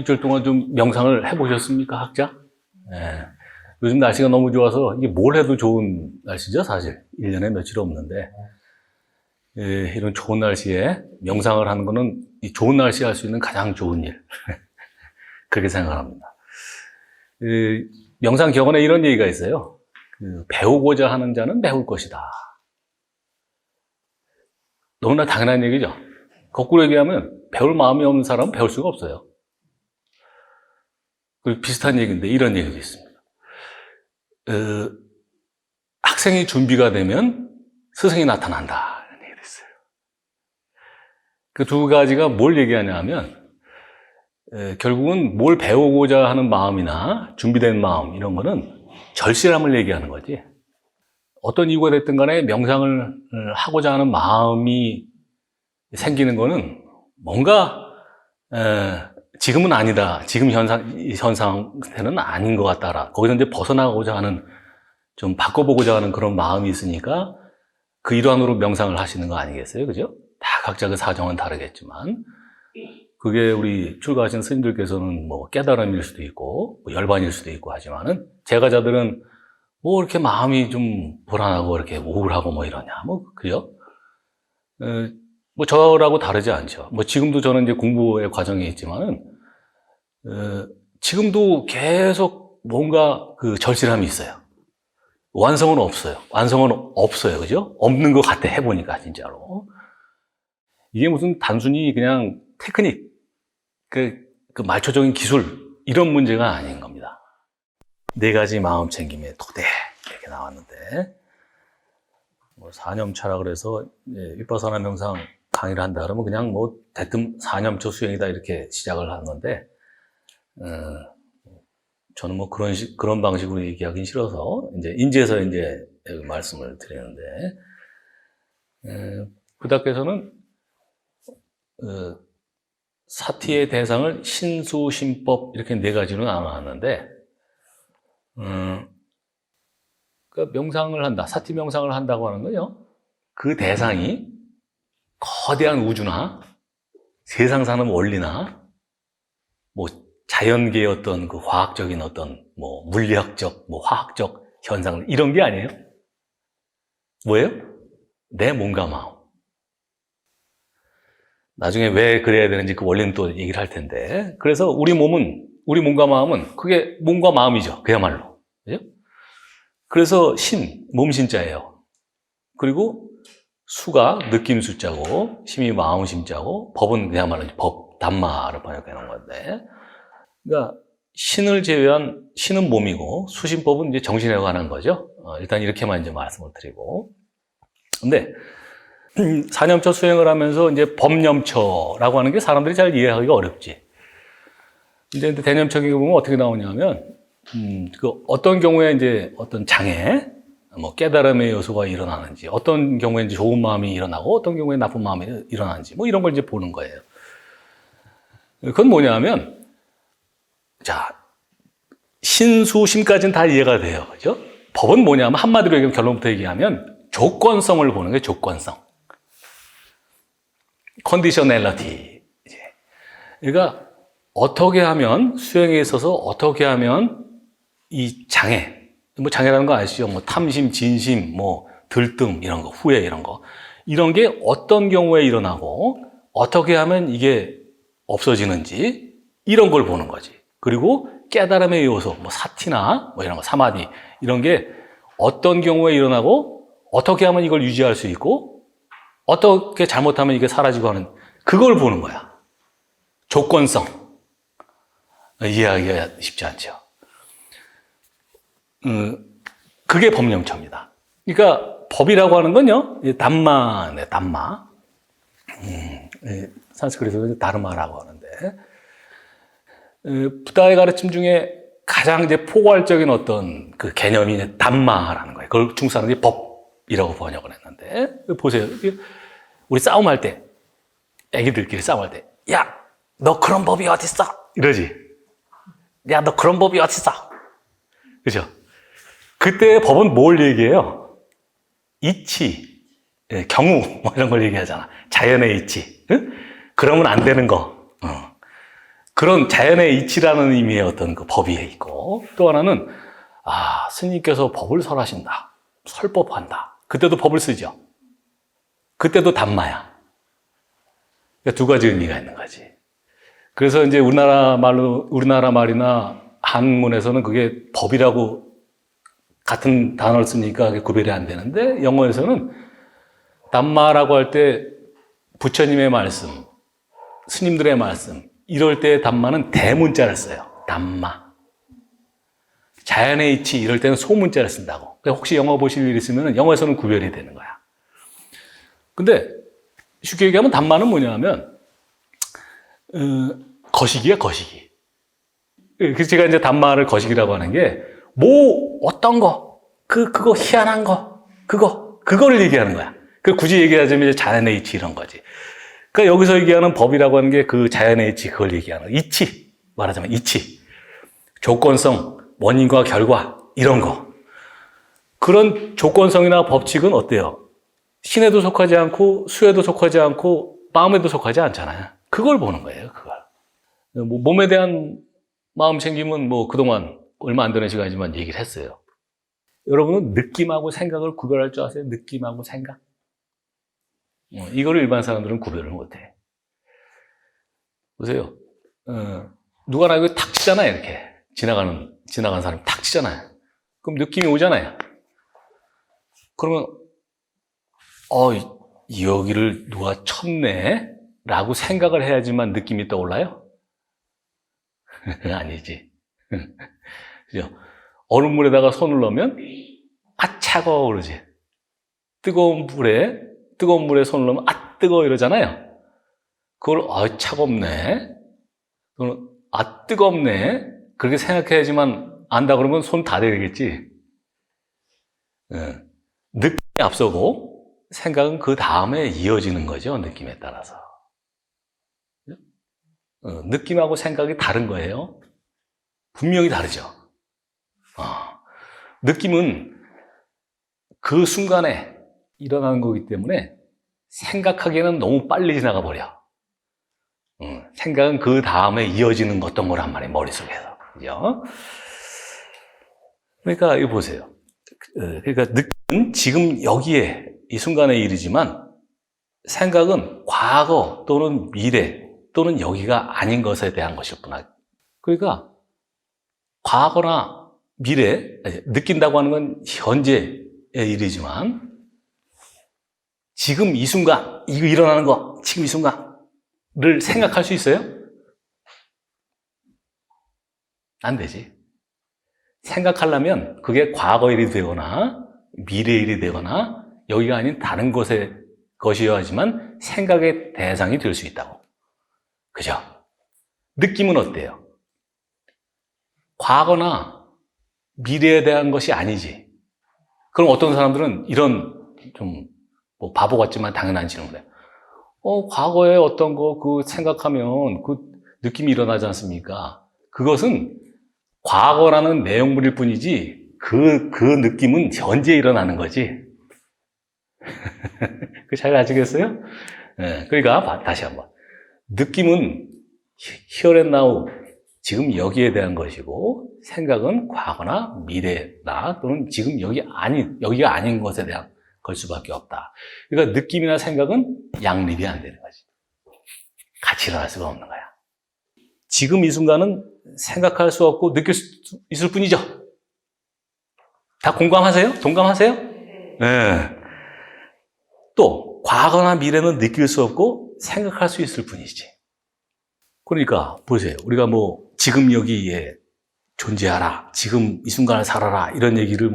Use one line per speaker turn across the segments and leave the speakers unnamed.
일주일 동안 좀 명상을 해보셨습니까, 학자? 예. 요즘 날씨가 너무 좋아서 이게 뭘 해도 좋은 날씨죠, 사실. 1년에 며칠 없는데. 예, 이런 좋은 날씨에 명상을 하는 거는 이 좋은 날씨에 할 수 있는 가장 좋은 일. 그렇게 생각합니다. 명상 격언에 이런 얘기가 있어요. 배우고자 하는 자는 배울 것이다. 너무나 당연한 얘기죠. 거꾸로 얘기하면 배울 마음이 없는 사람은 배울 수가 없어요. 그리고 비슷한 얘기인데 이런 얘기도 있습니다. 학생이 준비가 되면 스승이 나타난다. 이런 얘기도 있어요. 그 두 가지가 뭘 얘기하냐 하면 결국은 뭘 배우고자 하는 마음이나 준비된 마음 이런 거는 절실함을 얘기하는 거지. 어떤 이유가 됐든 간에 명상을 하고자 하는 마음이 생기는 거는 뭔가 지금은 아니다. 지금 현상태는 아닌 것 같다라. 거기서 이제 벗어나고자 하는, 좀 바꿔보고자 하는 그런 마음이 있으니까 그 일환으로 명상을 하시는 거 아니겠어요? 그죠? 다 각자 그 사정은 다르겠지만 그게 우리 출가하신 스님들께서는 뭐 깨달음일 수도 있고 뭐 열반일 수도 있고 하지만은 제가자들은 뭐 이렇게 마음이 좀 불안하고 이렇게 우울하고 뭐 이러냐. 뭐, 그죠? 뭐 저라고 다르지 않죠. 뭐 지금도 저는 이제 공부의 과정에 있지만은 지금도 계속 뭔가 그 절실함이 있어요. 완성은 없어요. 완성은 없어요. 그죠? 없는 것 같아 해보니까 진짜로. 이게 무슨 단순히 그냥 테크닉, 그 말초적인 기술 이런 문제가 아닌 겁니다. 4가지 마음 챙김의 토대 이렇게 나왔는데 뭐 4념차라 그래서 윗바사나 명상 강의를 한다 그러면 그냥 뭐 대뜸 4념초 수행이다 이렇게 시작을 하는 건데 저는 뭐 그런 방식으로 얘기하기 싫어서 이제 인지해서 이제 말씀을 드리는데 부다께서는 사티의 대상을 신수, 신법 이렇게 4가지로 나눠놨는데 그러니까 명상을 한다, 사티 명상을 한다고 하는 건요. 그 대상이 거대한 우주나 세상 사는 원리나 뭐 자연계의 어떤 그 과학적인 어떤 뭐 물리학적, 뭐 화학적 현상 이런 게 아니에요. 뭐예요? 내 몸과 마음. 나중에 왜 그래야 되는지 그 원리는 또 얘기를 할 텐데. 그래서 우리 몸과 마음은 그게 몸과 마음이죠. 그야말로. 그죠? 그래서 몸신자예요. 그리고 수가 느낌 숫자고, 심이 마음 심자고, 법은 그야말로 법, 담마를 번역해 놓은 건데. 그러니까 신을 제외한 신은 몸이고, 수신법은 이제 정신에 관한 거죠. 일단 이렇게만 이제 말씀을 드리고. 근데, 4념처 수행을 하면서 이제 법념처라고 하는 게 사람들이 잘 이해하기가 어렵지. 이제 대념처에 보면 어떻게 나오냐면, 그 어떤 경우에 이제 어떤 장애, 뭐 깨달음의 요소가 일어나는지, 어떤 경우에 이제 좋은 마음이 일어나고, 어떤 경우에 나쁜 마음이 일어나는지, 뭐 이런 걸 이제 보는 거예요. 그건 뭐냐면, 자, 신수심까지는 다 이해가 돼요. 그죠? 법은 뭐냐면, 한마디로 얘기하면, 결론부터 얘기하면, 조건성을 보는 거예요, 조건성. 컨디셔널리티. 그러니까, 어떻게 하면, 수행에 있어서 어떻게 하면 이 장애, 뭐 장애라는 거 아시죠? 뭐 탐심, 진심, 뭐 들뜸 이런 거, 후회 이런 거. 이런 게 어떤 경우에 일어나고 어떻게 하면 이게 없어지는지 이런 걸 보는 거지. 그리고 깨달음의 요소, 뭐 사티나 뭐 이런 거, 사마디 이런 게 어떤 경우에 일어나고 어떻게 하면 이걸 유지할 수 있고 어떻게 잘못하면 이게 사라지고 하는 그걸 보는 거야. 조건성. 이해하기가 쉽지 않죠. 그게 법념처입니다. 그러니까 법이라고 하는 건요, 담마네, 담마. 산스크리트에서 다르마라고 하는데, 부다의 가르침 중에 가장 이제 포괄적인 어떤 그 개념이 담마라는 거예요. 그걸 중국 사람들이 법이라고 번역을 했는데, 보세요. 우리 싸움할 때, 애기들끼리 싸움할 때, 야, 너 그런 법이 어딨어? 이러지. 야, 너 그런 법이 어딨어? 그죠? 그때 법은 뭘 얘기해요? 이치, 경우, 뭐 이런 걸 얘기하잖아. 자연의 이치. 응? 그러면 안 되는 거. 그런 자연의 이치라는 의미의 어떤 그 법이 있고, 또 하나는 스님께서 법을 설하신다, 설법한다. 그때도 법을 쓰죠. 그때도 담마야. 그러니까 두 가지 의미가 있는 거지. 그래서 이제 우리나라 말이나 한문에서는 그게 법이라고 같은 단어를 쓰니까 그게 구별이 안 되는데, 영어에서는 담마라고 할 때 부처님의 말씀, 스님들의 말씀, 이럴 때 담마는 대문자를 써요. 담마. 자연의 이치 이럴 때는 소문자를 쓴다고. 혹시 영어 보실 일 있으면 영어에서는 구별이 되는 거야. 근데 쉽게 얘기하면 담마는 뭐냐면 거시기야, 거시기. 그래서 제가 이제 담마를 거시기라고 하는 게 어떤 거, 그거 희한한 거, 그거를 얘기하는 거야. 굳이 얘기하자면 이제 자연의 이치 이런 거지. 그러니까 여기서 얘기하는 법이라고 하는 게 그 자연의 이치, 그걸 얘기하는 거야. 이치. 말하자면 이치. 조건성, 원인과 결과, 이런 거. 그런 조건성이나 법칙은 어때요? 신에도 속하지 않고, 수에도 속하지 않고, 마음에도 속하지 않잖아요. 그걸 보는 거예요, 그걸. 몸에 대한 마음 챙김은 그동안 얼마 안 되는 시간이지만 얘기를 했어요. 여러분은 느낌하고 생각을 구별할 줄 아세요? 느낌하고 생각? 이거를 일반 사람들은 구별을 못해. 보세요. 누가나 이거 탁 치잖아요, 이렇게. 지나가는 사람이 탁 치잖아요. 그럼 느낌이 오잖아요. 그러면, 여기를 누가 쳤네? 라고 생각을 해야지만 느낌이 떠올라요? 아니지. 그죠? 얼음물에다가 손을 넣으면, 차가워, 그러지. 뜨거운 물에 손을 넣으면, 뜨거워, 이러잖아요. 그걸, 차갑네. 그럼, 뜨겁네. 그렇게 생각해야지만 안다 그러면 손 다 대겠지. 느낌이 앞서고, 생각은 그 다음에 이어지는 거죠, 느낌에 따라서. 느낌하고 생각이 다른 거예요. 분명히 다르죠. 느낌은 그 순간에 일어나는 거기 때문에 생각하기에는 너무 빨리 지나가 버려. 생각은 그 다음에 이어지는 어떤 거란 말이에요, 머릿속에서. 그죠? 그러니까 이거 보세요. 그러니까 느낌은 지금 여기에 이 순간의 일이지만 생각은 과거 또는 미래 또는 여기가 아닌 것에 대한 것일 뿐. 그러니까 과거나 미래, 느낀다고 하는 건 현재의 일이지만 지금 이 순간, 이거 일어나는 거, 지금 이 순간을 생각할 수 있어요? 안 되지. 생각하려면 그게 과거 일이 되거나 미래 일이 되거나 여기가 아닌 다른 것이어야지만 생각의 대상이 될 수 있다고. 그죠? 느낌은 어때요? 과거나 미래에 대한 것이 아니지. 그럼 어떤 사람들은 이런 좀 바보 같지만 당연한 질문을 해요. 과거에 어떤 거 생각하면 그 느낌이 일어나지 않습니까? 그것은 과거라는 내용물일 뿐이지 그 느낌은 현재에 일어나는 거지. 그 잘 아시겠어요? 네, 그러니까 다시 한번. 느낌은 here and now, 지금 여기에 대한 것이고 생각은 과거나 미래나 또는 지금 여기가 아닌 것에 대한 걸 수밖에 없다. 그러니까 느낌이나 생각은 양립이 안 되는 거지. 같이 일어날 수가 없는 거야. 지금 이 순간은 생각할 수 없고 느낄 수 있을 뿐이죠. 다 공감하세요? 동감하세요? 네. 또 과거나 미래는 느낄 수 없고 생각할 수 있을 뿐이지. 그러니까 보세요. 우리가 지금 여기에 존재하라, 지금 이 순간을 살아라 이런 얘기를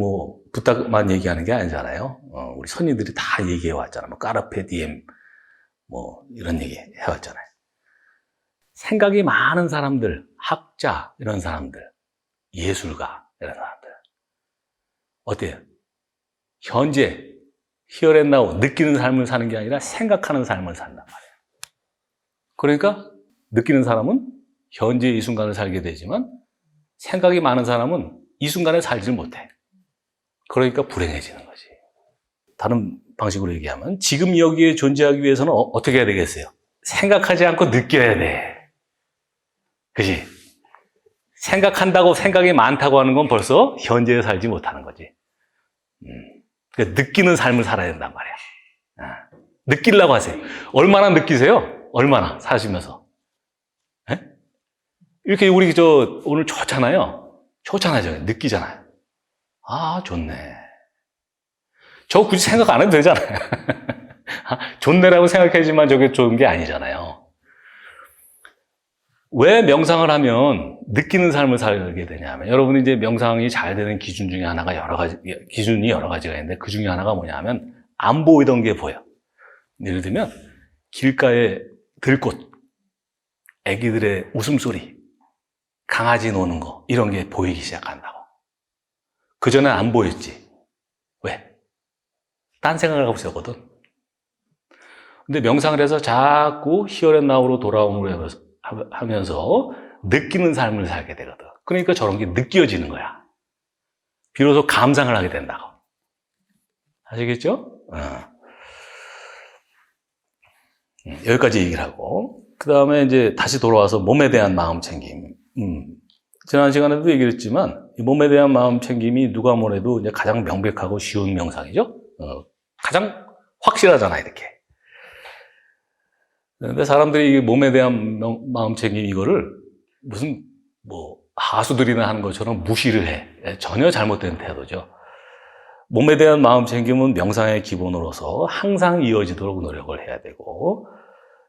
부탁만 얘기하는 게 아니잖아요. 우리 선인들이 다 얘기해 왔잖아요. 까르페 디엠 이런 얘기 해왔잖아요. 생각이 많은 사람들, 학자 이런 사람들, 예술가 이런 사람들 어때요? 현재 here and now 느끼는 삶을 사는 게 아니라 생각하는 삶을 산단 말이에요. 그러니까 느끼는 사람은 현재 이 순간을 살게 되지만 생각이 많은 사람은 이 순간에 살지를 못해. 그러니까 불행해지는 거지. 다른 방식으로 얘기하면 지금 여기에 존재하기 위해서는 어떻게 해야 되겠어요? 생각하지 않고 느껴야 돼. 그지? 생각한다고 생각이 많다고 하는 건 벌써 현재에 살지 못하는 거지. 그러니까 느끼는 삶을 살아야 된단 말이야. 느끼려고 하세요. 얼마나 느끼세요? 얼마나 사시면서. 에? 이렇게 우리 오늘 좋잖아요. 좋잖아요. 느끼잖아요. 아, 좋네. 저 굳이 생각 안 해도 되잖아요. 좋네라고 생각해야지만 저게 좋은 게 아니잖아요. 왜 명상을 하면 느끼는 삶을 살게 되냐면, 여러분이 이제 명상이 잘 되는 기준 중에 하나가 기준이 여러 가지가 있는데, 그 중에 하나가 뭐냐면, 안 보이던 게 보여. 예를 들면, 길가에 들꽃, 애기들의 웃음소리, 강아지 노는 거, 이런 게 보이기 시작한다고. 그전엔 안 보였지. 왜? 딴 생각을 하고 있었거든. 근데 명상을 해서 자꾸 히어앤나우로 돌아옴으로 하면서 느끼는 삶을 살게 되거든. 그러니까 저런 게 느껴지는 거야. 비로소 감상을 하게 된다고. 아시겠죠? 여기까지 얘기를 하고, 그 다음에 이제 다시 돌아와서 몸에 대한 마음 챙김. 지난 시간에도 얘기를 했지만, 이 몸에 대한 마음 챙김이 누가 뭐래도 이제 가장 명백하고 쉬운 명상이죠? 가장 확실하잖아, 이렇게. 근데 사람들이 이 몸에 대한 마음 챙김 이거를 무슨 하수들이나 하는 것처럼 무시를 해. 전혀 잘못된 태도죠. 몸에 대한 마음 챙김은 명상의 기본으로서 항상 이어지도록 노력을 해야 되고,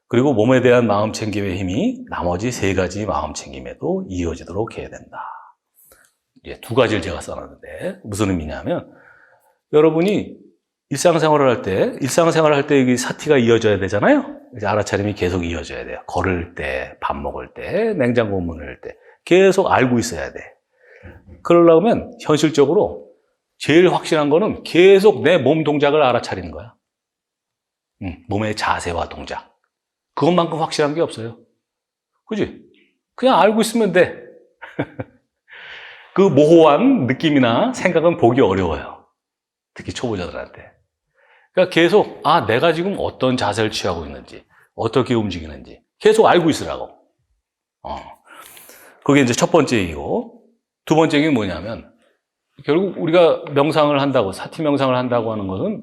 그리고 몸에 대한 마음 챙김의 힘이 나머지 세 가지 마음 챙김에도 이어지도록 해야 된다. 이제 두 가지를 제가 써놨는데 무슨 의미냐면, 여러분이 일상생활을 할 때 이 사티가 이어져야 되잖아요. 이제 알아차림이 계속 이어져야 돼요. 걸을 때, 밥 먹을 때, 냉장고 문을 열 때 계속 알고 있어야 돼. 그러려면 현실적으로 제일 확실한 거는 계속 내 몸 동작을 알아차리는 거야. 몸의 자세와 동작. 그것만큼 확실한 게 없어요. 그지? 그냥 알고 있으면 돼. 그 모호한 느낌이나 생각은 보기 어려워요. 특히 초보자들한테. 그러니까 계속 내가 지금 어떤 자세를 취하고 있는지, 어떻게 움직이는지 계속 알고 있으라고. 그게 이제 첫 번째 얘기고, 두 번째 얘기는 뭐냐면, 결국 우리가 명상을 한다고, 사티 명상을 한다고 하는 것은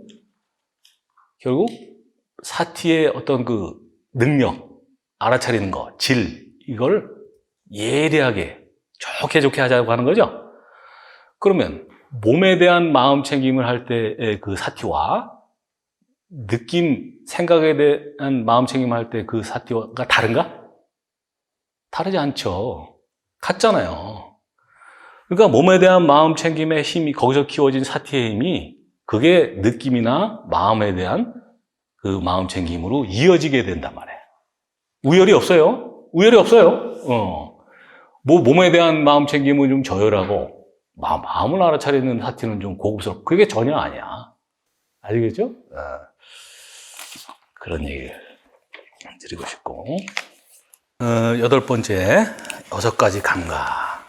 결국 사티의 어떤 그 능력, 알아차리는 거, 이걸 예리하게 좋게 하자고 하는 거죠. 그러면 몸에 대한 마음 챙김을 할 때의 그 사티와 느낌, 생각에 대한 마음 챙김을 할 때 그 사티가 다른가? 다르지 않죠. 같잖아요. 그러니까 몸에 대한 마음 챙김의 힘이, 거기서 키워진 사티의 힘이, 그게 느낌이나 마음에 대한 그 마음 챙김으로 이어지게 된단 말이에요. 우열이 없어요. 몸에 대한 마음 챙김은 좀 저열하고, 마음을 알아차리는 사티는 좀 고급스럽고, 그게 전혀 아니야. 아시겠죠? 그런 얘기를 드리고 싶고. 여덟 번째, 6가지 감각.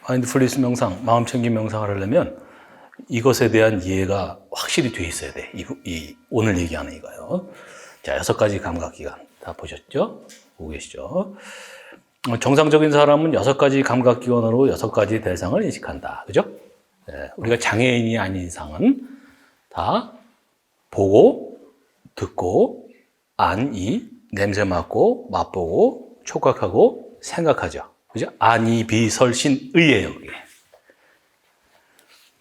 마인드풀니스 명상, 마음 챙김 명상을 하려면 이것에 대한 이해가 확실히 돼 있어야 돼. 오늘 얘기하는 이거요. 자, 6가지 감각 기관. 다 보셨죠? 보고 계시죠? 정상적인 사람은 6가지 감각 기관으로 6가지 대상을 인식한다. 그죠? 우리가 장애인이 아닌 이상은 다 보고, 듣고, 냄새 맡고, 맛보고, 촉각하고, 생각하죠. 그죠? 비설신의예요, 그게.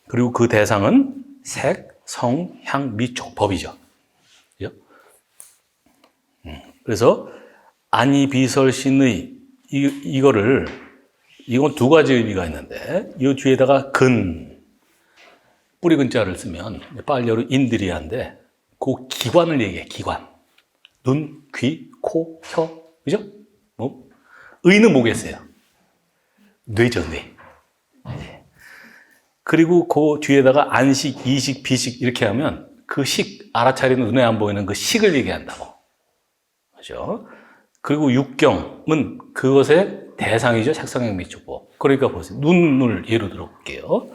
그리고 그 대상은 색, 성, 향, 미, 촉, 법이죠. 그죠? 그래서 비설신의 이건 두 가지 의미가 있는데, 이 뒤에다가 뿌리 근자를 쓰면 빨리어로 인드리아인데, 그 기관을 얘기해, 기관. 눈, 귀, 코, 혀, 그죠? 의는 뭐겠어요? 뇌죠, 뇌. 그리고 그 뒤에다가 안식, 이식, 비식 이렇게 하면 그 알아차리는 눈에 안 보이는 그 식을 얘기한다고. 그죠? 그리고 육경은 그것의 대상이죠. 색상형 미촉법. 그러니까 보세요. 눈을 예로 들어볼게요.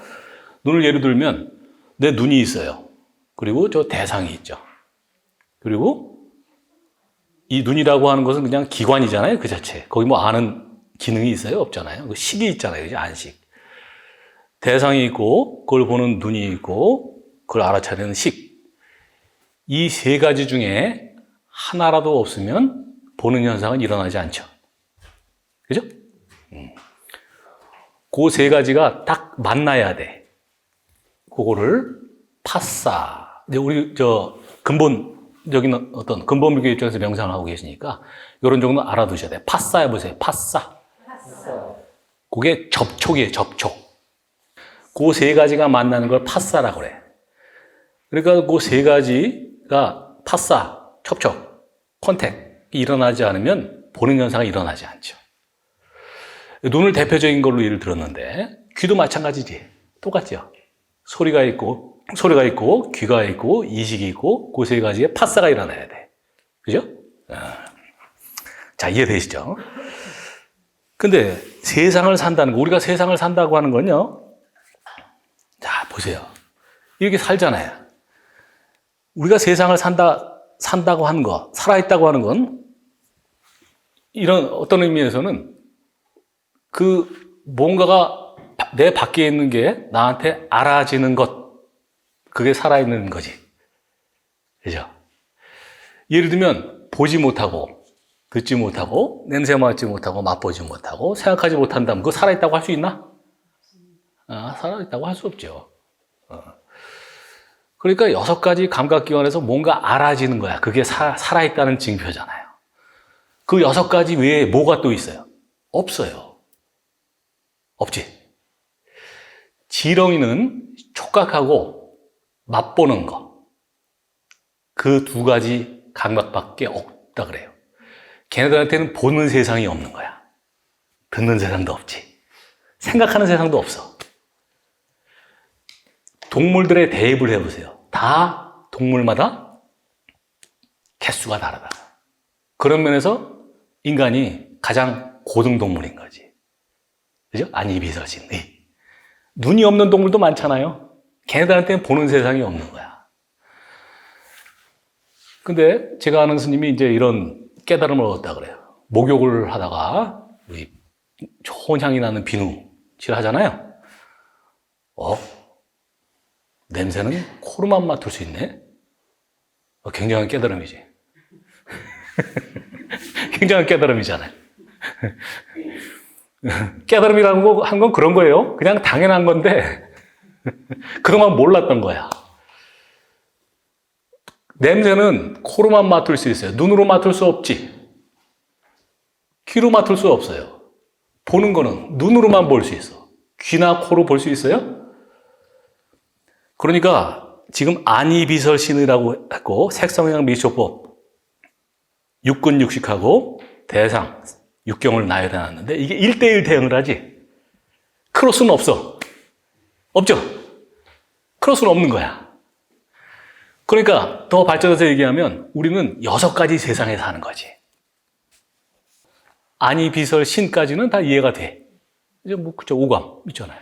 눈을 예로 들면 내 눈이 있어요. 그리고 저 대상이 있죠. 그리고 이 눈이라고 하는 것은 그냥 기관이잖아요, 그 자체. 거기 뭐 아는 기능이 있어요? 없잖아요. 그 식이 있잖아요, 그죠? 안식. 대상이 있고, 그걸 보는 눈이 있고, 그걸 알아차리는 식. 이 세 가지 중에 하나라도 없으면 보는 현상은 일어나지 않죠. 그죠? 그 세 가지가 딱 만나야 돼. 그거를 파사. 이제 우리 근본적인 어떤 근본비교 입장에서 명상을 하고 계시니까 이런 정도는 알아두셔야 돼. 파사 해보세요. 파사. 그게 접촉이에요. 접촉. 그 세 가지가 만나는 걸 파사라고 그래. 그러니까 그 세 가지가 파사, 접촉, 컨택이 일어나지 않으면 보는 현상이 일어나지 않죠. 눈을 대표적인 걸로 예를 들었는데 귀도 마찬가지지. 똑같죠. 소리가 있고 귀가 있고 이식이 있고 그 세 가지의 파사가 일어나야 돼. 그죠? 자, 이해되시죠? 근데 세상을 산다는 거, 우리가 세상을 산다고 하는 건요. 자, 보세요. 이렇게 살잖아요. 우리가 세상을 산다고 하는 거, 살아있다고 하는 건 이런 어떤 의미에서는 그 뭔가가 내 밖에 있는 게 나한테 알아지는 것, 그게 살아있는 거지. 그죠? 예를 들면 보지 못하고 듣지 못하고 냄새 맡지 못하고 맛보지 못하고 생각하지 못한다면 그거 살아있다고 할 수 있나? 살아있다고 할 수 없죠. 그러니까 6가지 감각기관에서 뭔가 알아지는 거야. 그게 살아있다는 징표잖아요. 그 6가지 외에 뭐가 또 있어요? 없어요. 없지. 지렁이는 촉각하고 맛보는 거. 그 2가지 감각밖에 없다 그래요. 걔네들한테는 보는 세상이 없는 거야. 듣는 세상도 없지. 생각하는 세상도 없어. 동물들의 대입을 해보세요. 다 동물마다 개수가 다르다. 그런 면에서 인간이 가장 고등동물인 거지. 그죠? 아니비서신. 눈이 없는 동물도 많잖아요. 걔네들한테는 보는 세상이 없는 거야. 근데 제가 아는 스님이 이제 이런 깨달음을 얻었다 그래요. 목욕을 하다가 우리 좋은 향이 나는 비누칠 하잖아요. 냄새는 코로만 맡을 수 있네? 굉장한 깨달음이지. 굉장한 깨달음이잖아요. 깨달음이라는 거 한 건 그런 거예요. 그냥 당연한 건데 그동안 몰랐던 거야. 냄새는 코로만 맡을 수 있어요. 눈으로 맡을 수 없지. 귀로 맡을 수 없어요. 보는 거는 눈으로만 볼 수 있어. 귀나 코로 볼 수 있어요? 그러니까 지금 안이비설신이라고 했고 색성향 미쇼법 육근 육식하고 대상 육경을 나열해 놨는데 이게 1대1 대응을 하지. 크로스는 없어. 없죠? 크로스는 없는 거야. 그러니까 더 발전해서 얘기하면 우리는 6가지 세상에 사는 거지. 안이비설신까지는 다 이해가 돼. 이제 뭐 그쵸, 오감 있잖아요.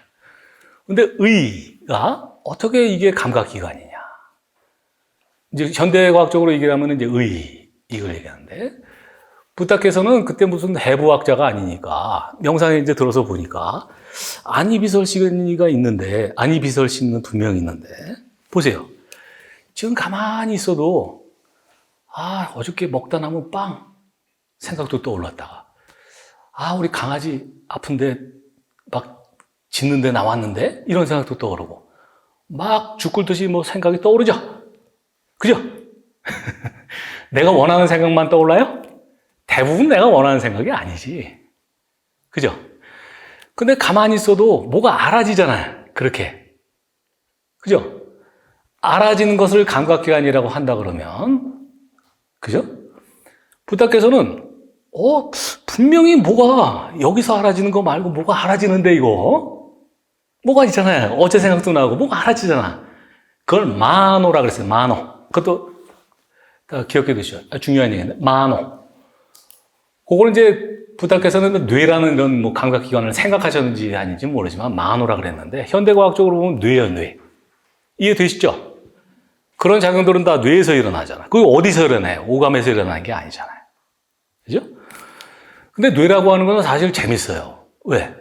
근데 의가 어떻게 이게 감각기관이냐. 이제 현대과학적으로 얘기하면 이제 이걸 얘기하는데, 부탁께서는 그때 무슨 해부학자가 아니니까, 명상에 이제 들어서 보니까, 안이비설신이가 있는데, 안이비설신은 2명 있는데, 보세요. 지금 가만히 있어도, 어저께 먹다 남은 빵, 생각도 떠올랐다가, 우리 강아지 아픈데, 막 짖는데 나왔는데? 이런 생각도 떠오르고, 막 죽글듯이 뭐 생각이 떠오르죠? 그죠? 내가 원하는 생각만 떠올라요? 대부분 내가 원하는 생각이 아니지. 그죠? 근데 가만히 있어도 뭐가 알아지잖아요. 그렇게. 그죠? 알아지는 것을 감각기관이라고 한다 그러면, 그죠? 부탁께서는, 분명히 뭐가 여기서 알아지는 거 말고 뭐가 알아지는데 이거? 뭐가 있잖아요. 어제 생각도 나고 뭐가 알아지잖아. 그걸 마노라 그랬어요. 마노. 그것도 기억해 두시죠. 중요한 얘기인데 마노. 그걸 이제 부탁께서는 뇌라는 이런 뭐 감각기관을 생각하셨는지 아닌지 모르지만 마노라 그랬는데 현대과학적으로 보면 뇌예요, 뇌. 이해되시죠? 그런 작용들은 다 뇌에서 일어나잖아. 그게 어디서 일어나요? 오감에서 일어나는 게 아니잖아요. 그죠? 근데 뇌라고 하는 건 사실 재밌어요. 왜?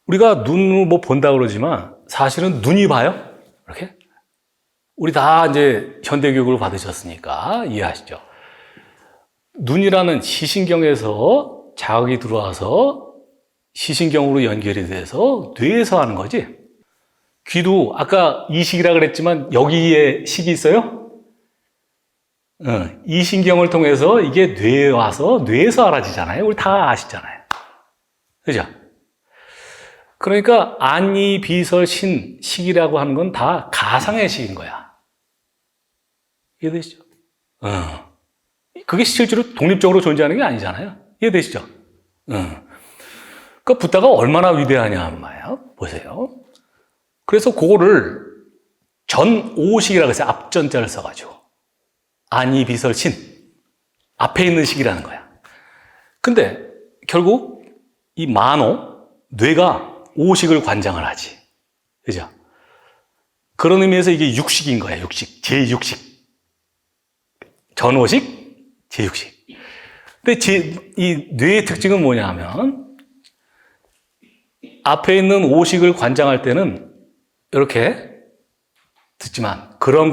우리가 눈으로 뭐 본다 그러지만 사실은 눈이 봐요. 이렇게? 우리 다 이제 현대교육을 받으셨으니까 이해하시죠? 눈이라는 시신경에서 자극이 들어와서 시신경으로 연결이 돼서 뇌에서 하는 거지. 귀도 아까 이식이라 그랬지만 여기에 식이 있어요? 이 신경을 통해서 이게 뇌에 와서 뇌에서 알아지잖아요. 우리 다 아시잖아요. 그죠? 그러니까 안, 이, 비, 설, 신, 식이라고 하는 건 다 가상의 식인 거야. 이해되시죠? 그게 실제로 독립적으로 존재하는 게 아니잖아요. 이해되시죠? 그러니까 붓다가 얼마나 위대하냐 한 말이에요. 보세요. 그래서 그거를 전오식이라고 해서 앞전자를 써가지고 안이 비설 신 앞에 있는 식이라는 거야. 근데 결국 이 만호 뇌가 오식을 관장을 하지. 그죠? 그런 의미에서 이게 육식인 거야. 육식. 제6식. 전오식, 제6식. 근데 이 뇌의 특징은 뭐냐 하면 앞에 있는 오식을 관장할 때는 이렇게 듣지만 그런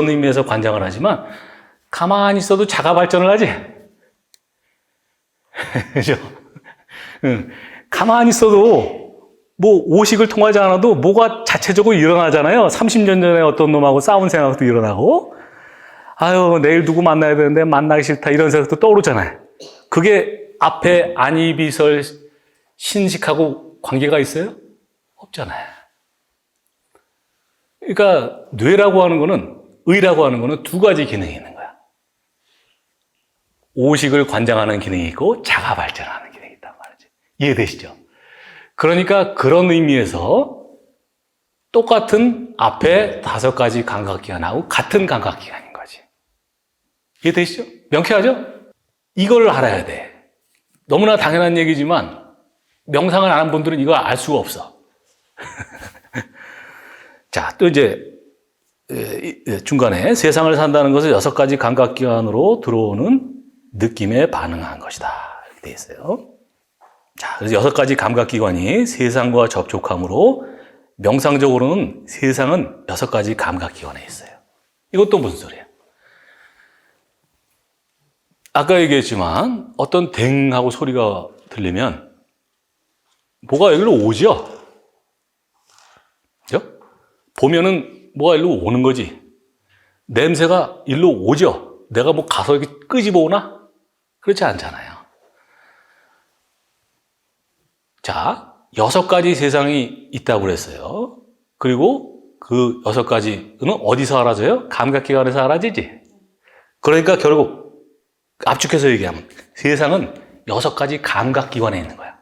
의미에서 관장을 하지만 가만히 있어도 자가 발전을 하지. 그죠? 가만히 있어도 뭐 오식을 통하지 않아도 뭐가 자체적으로 일어나잖아요. 30년 전에 어떤 놈하고 싸운 생각도 일어나고 아유 내일 누구 만나야 되는데 만나기 싫다 이런 생각도 떠오르잖아요. 그게 앞에 안이비설 신식하고 관계가 있어요? 없잖아요. 그러니까 뇌라고 하는 거는 의라고 하는 거는 두 가지 기능이 있는 거야. 오식을 관장하는 기능이 있고 자가 발전하는 기능이 있단 말이지. 이해되시죠? 그러니까 그런 의미에서 똑같은 앞에 5가지 감각기관하고 같은 감각기관인 거지. 이해되시죠? 명쾌하죠? 이걸 알아야 돼. 너무나 당연한 얘기지만 명상을 안 한 분들은 이걸 알 수가 없어. 자, 또 이제 중간에 세상을 산다는 것은 6가지 감각기관으로 들어오는 느낌에 반응한 것이다. 이렇게 되어 있어요. 자, 그래서 6가지 감각기관이 세상과 접촉함으로 명상적으로는 세상은 6가지 감각기관에 있어요. 이것도 무슨 소리예요? 아까 얘기했지만 어떤 댕 하고 소리가 들리면 뭐가 여기로 오죠? 그죠? 보면은 뭐가 일로 오는 거지. 냄새가 일로 오죠? 내가 뭐 가서 이렇게 끄집어 오나? 그렇지 않잖아요. 자, 6가지 세상이 있다고 그랬어요. 그리고 그 6가지는 어디서 사라져요? 감각기관에서 사라지지. 그러니까 결국 압축해서 얘기하면 세상은 6가지 감각기관에 있는 거야.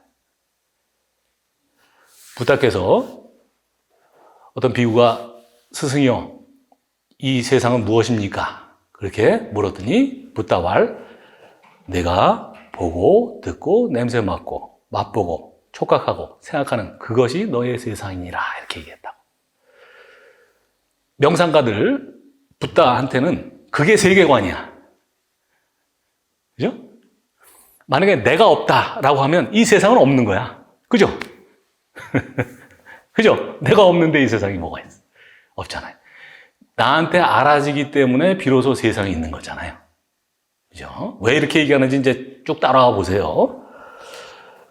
부탁해서 어떤 비구가 스승이요, 이 세상은 무엇입니까? 그렇게 물었더니 붓다왈 내가 보고 듣고 냄새 맡고 맛보고 촉각하고 생각하는 그것이 너의 세상이니라 이렇게 얘기했다고. 명상가들 붓다한테는 그게 세계관이야. 그죠? 만약에 내가 없다라고 하면 이 세상은 없는 거야. 그죠? 그죠? 내가 없는데 이 세상이 뭐가 있어? 없잖아요. 나한테 알아지기 때문에 비로소 세상이 있는 거잖아요. 그죠? 왜 이렇게 얘기하는지 이제 쭉 따라와 보세요.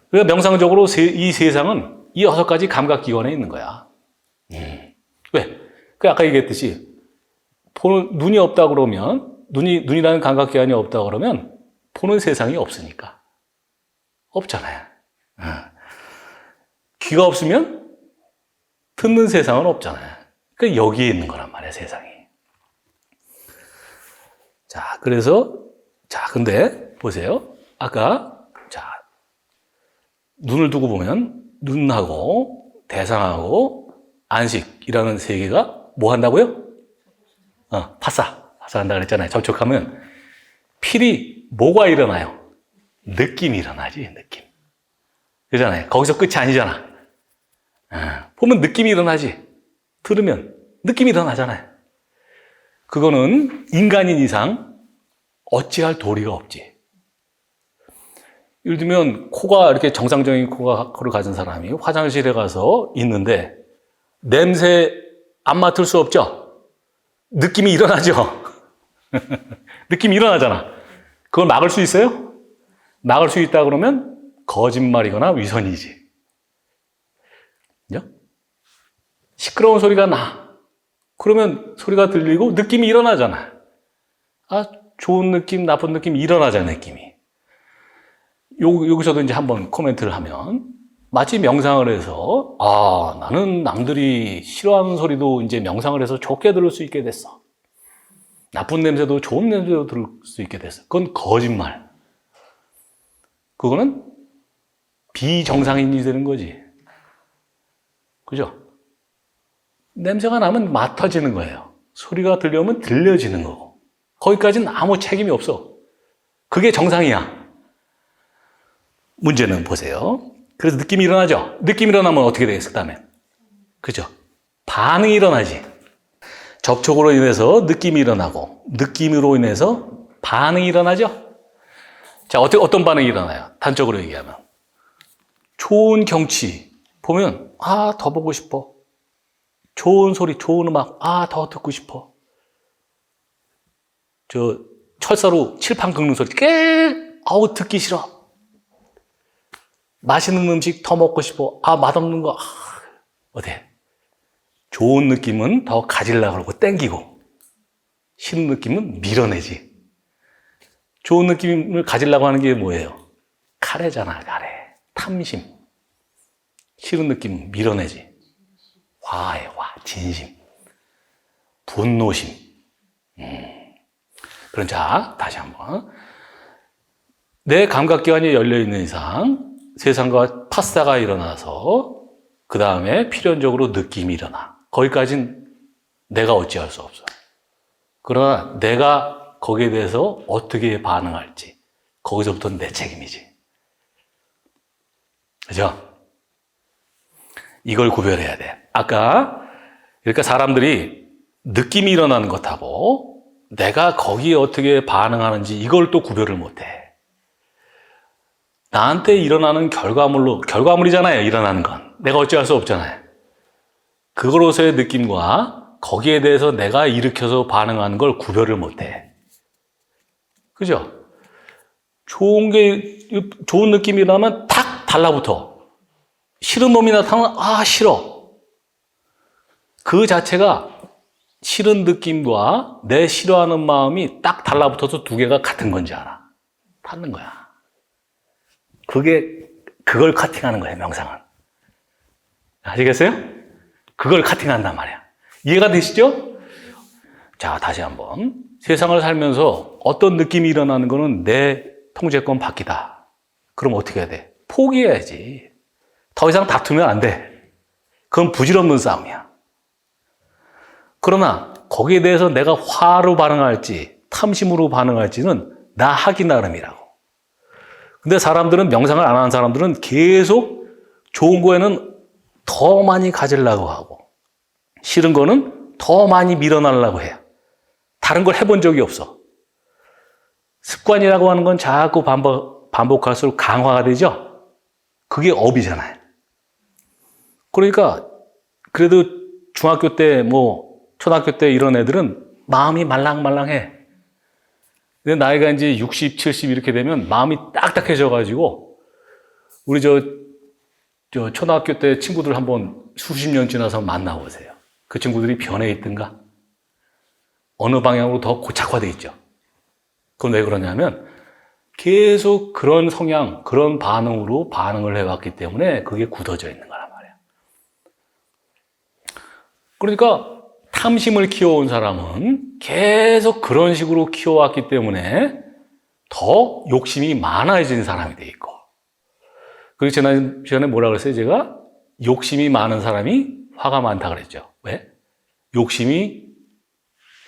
그러니까 명상적으로 이 세상은 이 6가지 감각기관에 있는 거야. 왜? 그 아까 얘기했듯이 눈이 없다 그러면 눈이라는 감각기관이 없다 그러면 보는 세상이 없으니까. 없잖아요. 귀가 없으면 듣는 세상은 없잖아요. 그러니까 여기에 있는 거란 말이야, 세상이. 자, 그래서, 자, 근데, 보세요. 아까, 자, 눈을 두고 보면, 눈하고, 대상하고, 안식이라는 세 개가 뭐 한다고요? 파사한다 그랬잖아요. 접촉하면, 필히 뭐가 일어나요? 느낌이 일어나지, 느낌. 그러잖아요. 거기서 끝이 아니잖아. 보면 느낌이 일어나지. 들으면 느낌이 일어나잖아요. 그거는 인간인 이상 어찌할 도리가 없지. 예를 들면 코가 이렇게 정상적인 코를 가진 사람이 화장실에 가서 있는데 냄새 안 맡을 수 없죠? 느낌이 일어나죠? 느낌이 일어나잖아. 그걸 막을 수 있어요? 막을 수 있다 그러면 거짓말이거나 위선이지. 그죠? 시끄러운 소리가 나. 그러면 소리가 들리고 느낌이 일어나잖아. 아, 좋은 느낌, 나쁜 느낌 일어나잖아, 느낌이. 여기서도 이제 한번 코멘트를 하면 마치 명상을 해서 아, 나는 남들이 싫어하는 소리도 이제 명상을 해서 좋게 들을 수 있게 됐어. 나쁜 냄새도 좋은 냄새도 들을 수 있게 됐어. 그건 거짓말. 그거는 비정상인이 되는 거지. 그죠? 냄새가 나면 맡아지는 거예요. 소리가 들려오면 들려지는 거고. 거기까지는 아무 책임이 없어. 그게 정상이야. 문제는 보세요. 그래서 느낌이 일어나죠? 느낌이 일어나면 어떻게 되겠어, 그 다음에? 그죠? 반응이 일어나지. 접촉으로 인해서 느낌이 일어나고, 느낌으로 인해서 반응이 일어나죠? 자, 어떤 반응이 일어나요? 단적으로 얘기하면. 좋은 경치 보면, 아, 더 보고 싶어. 좋은 소리, 좋은 음악, 아, 더 듣고 싶어. 철사로 칠판 긁는 소리, 아우, 듣기 싫어. 맛있는 음식 더 먹고 싶어. 아, 맛없는 거, 어때? 좋은 느낌은 더 가지려고 그러고 땡기고, 싫은 느낌은 밀어내지. 좋은 느낌을 가지려고 하는 게 뭐예요? 카레잖아, 카레. 탐심. 싫은 느낌 밀어내지. 화의 화, 진심. 분노심. 그럼 자, 다시 한번. 내 감각기관이 열려있는 이상 세상과 파스타가 일어나서 그 다음에 필연적으로 느낌이 일어나. 거기까지는 내가 어찌할 수 없어. 그러나 내가 거기에 대해서 어떻게 반응할지 거기서부터는 내 책임이지. 그죠? 이걸 구별해야 돼. 아까 그러니까 사람들이 느낌이 일어나는 것하고 내가 거기에 어떻게 반응하는지 이걸 또 구별을 못해. 나한테 일어나는 결과물이잖아요. 일어나는 건. 내가 어찌할 수 없잖아요. 그거로서의 느낌과 거기에 대해서 내가 일으켜서 반응하는 걸 구별을 못해. 그죠? 좋은 느낌이 나면 탁 달라붙어. 싫은 놈이 나타나면, 아, 싫어. 그 자체가 싫은 느낌과 내 싫어하는 마음이 딱 달라붙어서 두 개가 같은 건지 알아. 닿는 거야. 그걸 커팅하는 거예요, 명상은. 아시겠어요? 그걸 커팅한단 말이야. 이해가 되시죠? 자, 다시 한번. 세상을 살면서 어떤 느낌이 일어나는 거는 내 통제권 밖이다. 그럼 어떻게 해야 돼? 포기해야지. 더 이상 다투면 안 돼. 그건 부질없는 싸움이야. 그러나 거기에 대해서 내가 화로 반응할지 탐심으로 반응할지는 나 하기 나름이라고. 근데 사람들은 명상을 안 하는 사람들은 계속 좋은 거에는 더 많이 가지려고 하고 싫은 거는 더 많이 밀어내려고 해요. 다른 걸 해본 적이 없어. 습관이라고 하는 건 자꾸 반복할수록 강화가 되죠? 그게 업이잖아요. 그러니까 그래도 중학교 때 초등학교 때 이런 애들은 마음이 말랑말랑해. 근데 나이가 이제 60, 70 이렇게 되면 마음이 딱딱해져가지고 우리 초등학교 때 친구들 한번 수십 년 지나서 만나보세요. 그 친구들이 변해 있든가 어느 방향으로 더 고착화돼 있죠. 그건 왜 그러냐면 계속 그런 성향, 그런 반응으로 반응을 해왔기 때문에 그게 굳어져 있는 거란 말이에요. 그러니까 탐심을 키워온 사람은 계속 그런 식으로 키워왔기 때문에 더 욕심이 많아진 사람이 돼 있고. 그리고 지난 시간에 뭐라 그랬어요? 제가 욕심이 많은 사람이 화가 많다 그랬죠. 왜? 욕심이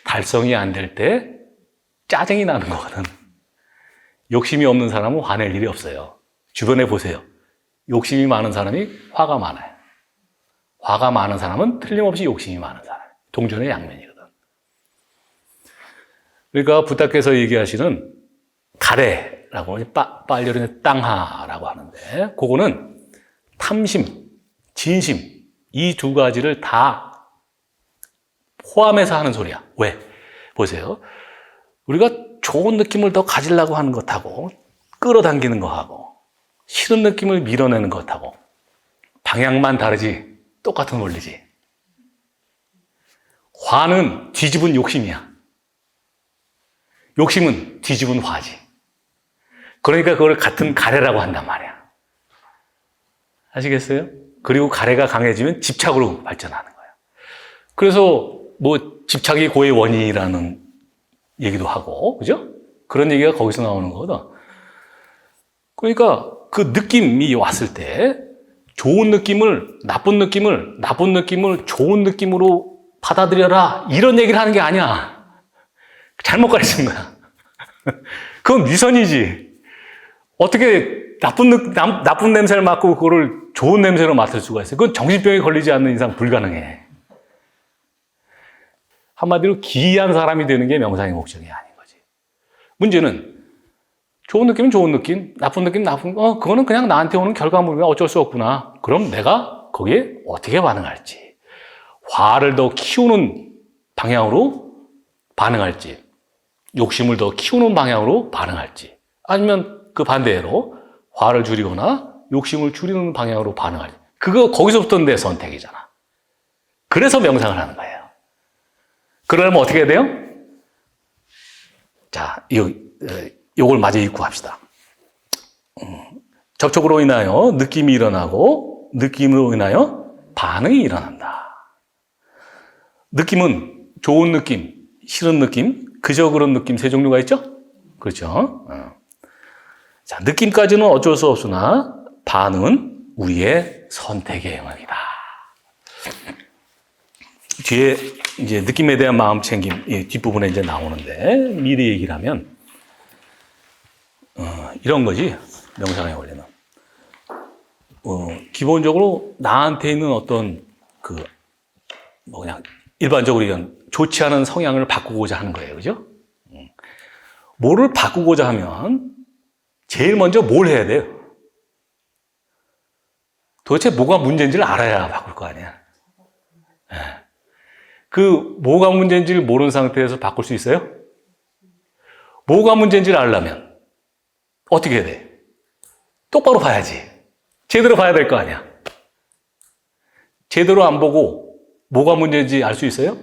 달성이 안 될 때 짜증이 나는 거거든. 욕심이 없는 사람은 화낼 일이 없어요. 주변에 보세요. 욕심이 많은 사람이 화가 많아요. 화가 많은 사람은 틀림없이 욕심이 많은 사람. 동전의 양면이거든. 그러니까 부탁해서 얘기하시는 가래라고 빨려르는 땅하라고 하는데, 그거는 탐심, 진심, 이 두 가지를 다 포함해서 하는 소리야. 왜? 보세요. 우리가 좋은 느낌을 더 가지려고 하는 것하고, 끌어당기는 것하고, 싫은 느낌을 밀어내는 것하고, 방향만 다르지 똑같은 원리지. 화는 뒤집은 욕심이야. 욕심은 뒤집은 화지. 그러니까 그걸 같은 가래라고 한단 말이야. 아시겠어요? 그리고 가래가 강해지면 집착으로 발전하는 거야. 그래서 뭐 집착이 고의 원인이라는 얘기도 하고, 그죠? 그런 얘기가 거기서 나오는 거거든. 그러니까 그 느낌이 왔을 때 좋은 느낌을, 나쁜 느낌을 좋은 느낌으로 받아들여라, 이런 얘기를 하는 게 아니야. 잘못 가르친 거야. 그건 위선이지. 어떻게 나쁜 냄새를 맡고 그거를 좋은 냄새로 맡을 수가 있어요? 그건 정신병에 걸리지 않는 이상 불가능해. 한마디로 기이한 사람이 되는 게 명상의 목적이 아닌 거지. 문제는 좋은 느낌은 좋은 느낌, 나쁜 느낌 나쁜 거, 그거는 그냥 나한테 오는 결과물이야. 어쩔 수 없구나. 그럼 내가 거기에 어떻게 반응할지, 화를 더 키우는 방향으로 반응할지, 욕심을 더 키우는 방향으로 반응할지, 아니면 그 반대로 화를 줄이거나 욕심을 줄이는 방향으로 반응할지. 그거 거기서부터 내 선택이잖아. 그래서 명상을 하는 거예요. 그러려면 어떻게 해야 돼요? 자, 요걸 마저 읽고 합시다. 접촉으로 인하여 느낌이 일어나고, 느낌으로 인하여 반응이 일어난다. 느낌은 좋은 느낌, 싫은 느낌, 그저 그런 느낌 세 종류가 있죠? 그렇죠? 자, 느낌까지는 어쩔 수 없으나 반응은 우리의 선택의 영역이다. 뒤에 이제 느낌에 대한 마음 챙김, 이 뒷부분에 이제 나오는데, 미리 얘기를 하면 이런 거지. 명상의 원리는 기본적으로 나한테 있는 어떤 그냥 일반적으로 이런 좋지 않은 성향을 바꾸고자 하는 거예요. 그죠? 뭐를 바꾸고자 하면 제일 먼저 뭘 해야 돼요? 도대체 뭐가 문제인지를 알아야 바꿀 거 아니야. 그 뭐가 문제인지를 모르는 상태에서 바꿀 수 있어요? 뭐가 문제인지를 알려면 어떻게 해야 돼? 똑바로 봐야지. 제대로 봐야 될 거 아니야. 제대로 안 보고 뭐가 문제인지 알 수 있어요?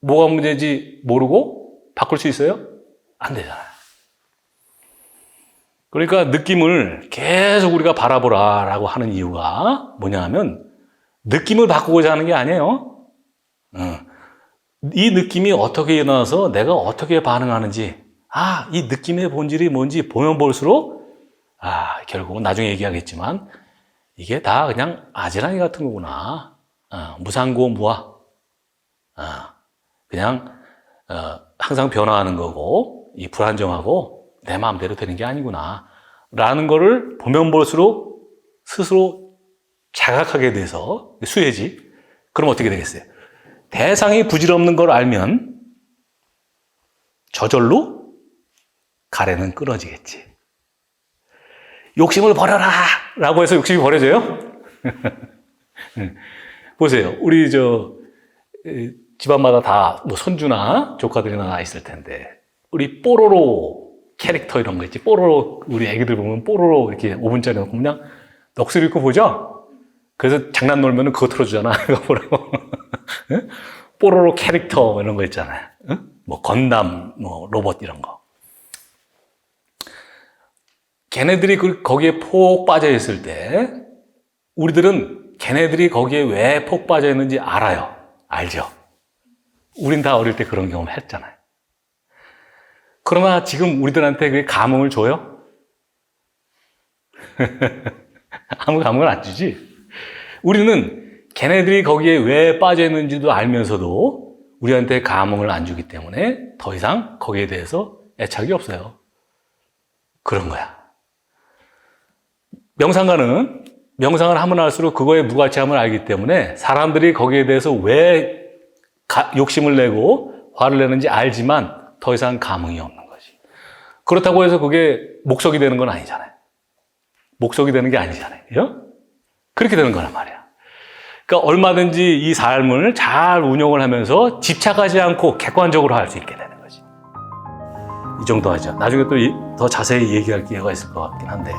뭐가 문제인지 모르고 바꿀 수 있어요? 안 되잖아요. 그러니까 느낌을 계속 우리가 바라보라라고 하는 이유가 뭐냐 하면 느낌을 바꾸고자 하는 게 아니에요. 이 느낌이 어떻게 일어나서 내가 어떻게 반응하는지, 이 느낌의 본질이 뭔지 보면 볼수록, 결국은 나중에 얘기하겠지만, 이게 다 그냥 아지랑이 같은 거구나. 무상고 무아. 그냥, 항상 변화하는 거고, 이 불안정하고, 내 마음대로 되는 게 아니구나. 라는 거를 보면 볼수록 스스로 자각하게 돼서, 수혜지. 그럼 어떻게 되겠어요? 대상이 부질없는 걸 알면 저절로 가래는 끊어지겠지. 욕심을 버려라! 라고 해서 욕심이 버려져요? 보세요. 우리 집안마다 다 뭐 손주나 조카들이나 있을 텐데, 우리 뽀로로 캐릭터 이런 거 있지. 뽀로로, 우리 애기들 보면 뽀로로 이렇게 5분짜리 놓고 그냥 넋을 잃고 보죠? 그래서 장난 놀면은 그거 틀어주잖아. 그거 보라고. 뽀로로 캐릭터 이런 거 있잖아요. 뭐 건담, 뭐 로봇 이런 거. 걔네들이 거기에 폭 빠져 있을 때 우리들은 걔네들이 거기에 왜 폭 빠져 있는지 알아요. 알죠? 우린 다 어릴 때 그런 경험 했잖아요. 그러나 지금 우리들한테 그게 감흥을 줘요? 아무 감흥을 안 주지. 우리는 걔네들이 거기에 왜 빠져 있는지도 알면서도 우리한테 감흥을 안 주기 때문에 더 이상 거기에 대해서 애착이 없어요. 그런 거야. 명상가는 명상을 하면 할수록 그거의 무가치함을 알기 때문에 사람들이 거기에 대해서 왜 욕심을 내고 화를 내는지 알지만 더 이상 감흥이 없는 거지. 그렇다고 해서 그게 목적이 되는 건 아니잖아요. 목적이 되는 게 아니잖아요. 그죠? 그렇게 되는 거란 말이야. 그러니까 얼마든지 이 삶을 잘 운영을 하면서 집착하지 않고 객관적으로 할 수 있게 되는 거지. 이 정도 하죠. 나중에 또 더 자세히 얘기할 기회가 있을 것 같긴 한데.